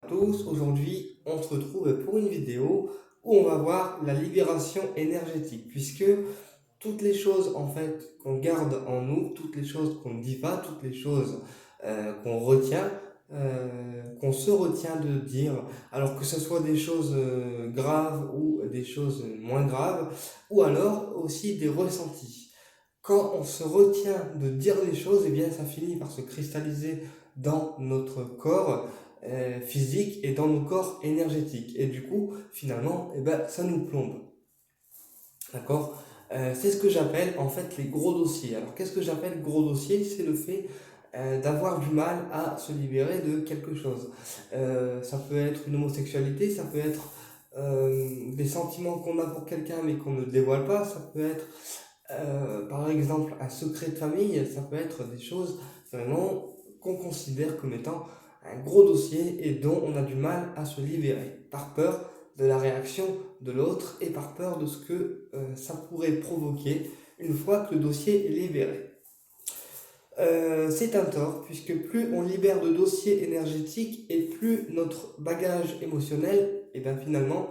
Tous, aujourd'hui on se retrouve pour une vidéo où on va voir la libération énergétique, puisque toutes les choses en fait qu'on garde en nous, toutes les choses qu'on ne dit pas, toutes les choses qu'on retient, qu'on se retient de dire, alors que ce soit des choses graves ou des choses moins graves, ou alors aussi des ressentis. Quand on se retient de dire les choses, eh bien ça finit par se cristalliser dans notre corps physique et dans nos corps énergétiques. Et du coup, finalement, eh ben, ça nous plombe. D'accord. C'est ce que j'appelle en fait les gros dossiers. Alors qu'est-ce que j'appelle gros dossier? C'est le fait d'avoir du mal à se libérer de quelque chose. Ça peut être une homosexualité, ça peut être des sentiments qu'on a pour quelqu'un mais qu'on ne dévoile pas, ça peut être par exemple un secret de famille, ça peut être des choses vraiment qu'on considère comme étant un gros dossier et dont on a du mal à se libérer par peur de la réaction de l'autre et par peur de ce que ça pourrait provoquer une fois que le dossier est libéré. C'est un tort, puisque plus on libère de dossiers énergétiques et plus notre bagage émotionnel, et bien finalement,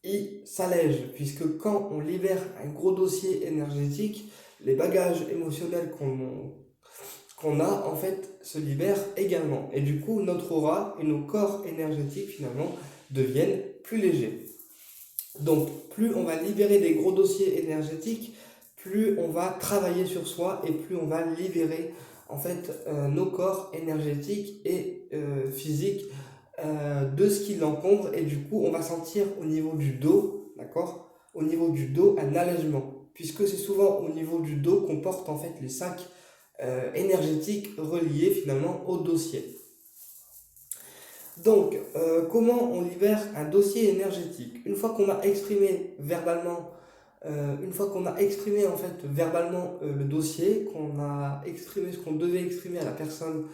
il s'allège, puisque quand on libère un gros dossier énergétique, les bagages émotionnels qu'on a, en fait, se libèrent également. Et du coup, notre aura et nos corps énergétiques, finalement, deviennent plus légers. Donc, plus on va libérer des gros dossiers énergétiques, plus on va travailler sur soi et plus on va libérer en fait nos corps énergétiques et physiques de ce qui l'encombre et du coup on va sentir au niveau du dos, d'accord, au niveau du dos un allègement puisque c'est souvent au niveau du dos qu'on porte en fait les sacs énergétiques reliés finalement au dossier. Donc, comment on libère un dossier énergétique? Une fois qu'on a exprimé verbalement, une fois qu'on a exprimé en fait verbalement le dossier, qu'on a exprimé ce qu'on devait exprimer à la personne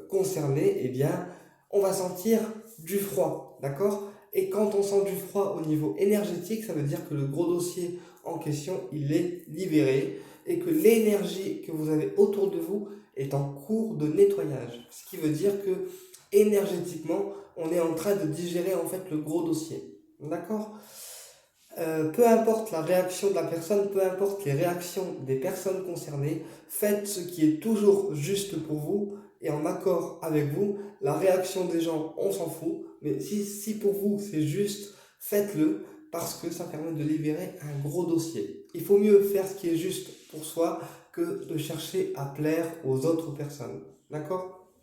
concernée, eh bien, on va sentir du froid, d'accord? Et quand on sent du froid au niveau énergétique, ça veut dire que le gros dossier en question, il est libéré et que l'énergie que vous avez autour de vous est en cours de nettoyage. Ce qui veut dire que énergétiquement, on est en train de digérer en fait le gros dossier. D'accord. Peu importe la réaction de la personne, peu importe les réactions des personnes concernées, faites ce qui est toujours juste pour vous et en accord avec vous. La réaction des gens, on s'en fout, mais si pour vous c'est juste, faites-le parce que ça permet de libérer un gros dossier. Il faut mieux faire ce qui est juste pour soi que de chercher à plaire aux autres personnes. D'accord.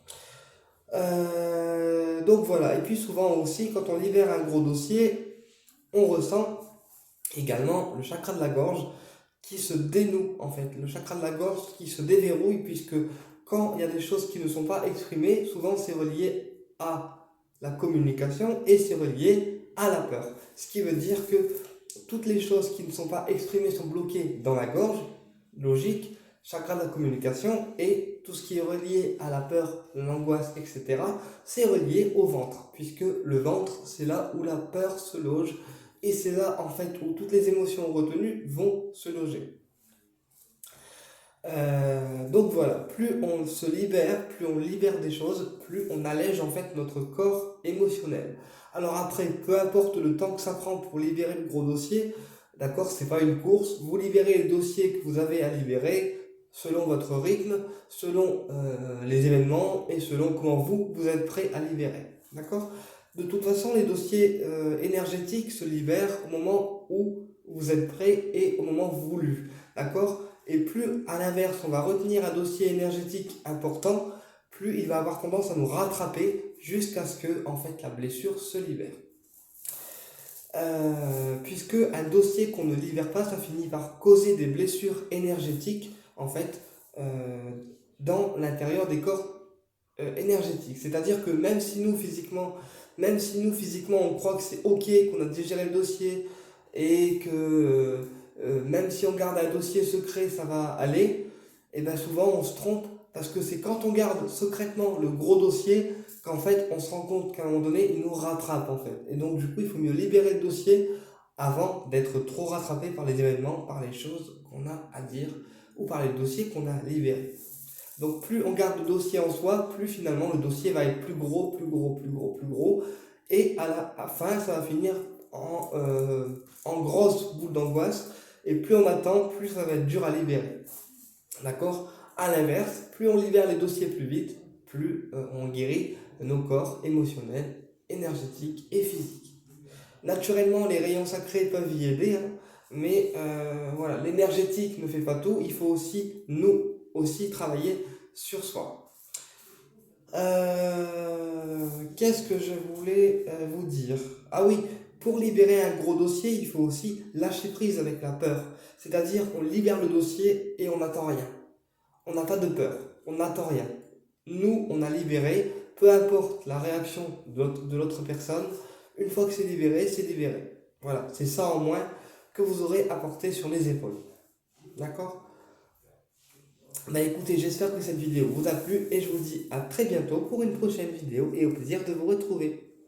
Donc voilà, et puis souvent aussi, quand on libère un gros dossier, on ressent également le chakra de la gorge qui se dénoue en fait, le chakra de la gorge qui se déverrouille, puisque quand il y a des choses qui ne sont pas exprimées, souvent c'est relié à la communication et c'est relié à la peur. Ce qui veut dire que toutes les choses qui ne sont pas exprimées sont bloquées dans la gorge, logique, chakra de la communication, et tout ce qui est relié à la peur, l'angoisse, etc., c'est relié au ventre, puisque le ventre, c'est là où la peur se loge, et c'est là, en fait, où toutes les émotions retenues vont se loger. Donc voilà, plus on se libère, plus on libère des choses, plus on allège en fait notre corps émotionnel. Alors après, peu importe le temps que ça prend pour libérer le gros dossier, d'accord, c'est pas une course, vous libérez les dossiers que vous avez à libérer selon votre rythme, selon les événements et selon comment vous êtes prêt à libérer. D'accord. De toute façon, les dossiers énergétiques se libèrent au moment où vous êtes prêt et au moment voulu. D'accord. Et plus, à l'inverse, on va retenir un dossier énergétique important, plus il va avoir tendance à nous rattraper jusqu'à ce que, en fait, la blessure se libère. Puisque un dossier qu'on ne libère pas, ça finit par causer des blessures énergétiques, en fait, dans l'intérieur des corps énergétiques. C'est-à-dire que même si nous physiquement on croit que c'est ok, qu'on a digéré le dossier et que même si on garde un dossier secret, ça va aller, et bien souvent on se trompe parce que c'est quand on garde secrètement le gros dossier qu'en fait on se rend compte qu'à un moment donné il nous rattrape en fait. Et donc du coup il faut mieux libérer le dossier avant d'être trop rattrapé par les événements, par les choses qu'on a à dire ou par les dossiers qu'on a libérés. Donc plus on garde le dossier en soi, plus finalement le dossier va être plus gros, plus gros, plus gros, plus gros. et à la fin, ça va finir en grosse boule d'angoisse. Et plus on attend, plus ça va être dur à libérer. D'accord? À l'inverse, plus on libère les dossiers plus vite, plus on guérit nos corps émotionnels, énergétiques et physiques. Naturellement, les rayons sacrés peuvent y aider, hein, mais voilà, l'énergétique ne fait pas tout. Il faut aussi, nous, aussi travailler sur soi. Qu'est-ce que je voulais vous dire? Ah oui, pour libérer un gros dossier, il faut aussi lâcher prise avec la peur. C'est-à-dire, on libère le dossier et on n'attend rien. On n'a pas de peur, on n'attend rien. Nous, on a libéré, peu importe la réaction de l'autre personne, une fois que c'est libéré, c'est libéré. Voilà, c'est ça en moins que vous aurez apporté sur les épaules. D'accord? Bah écoutez, j'espère que cette vidéo vous a plu et je vous dis à très bientôt pour une prochaine vidéo et au plaisir de vous retrouver.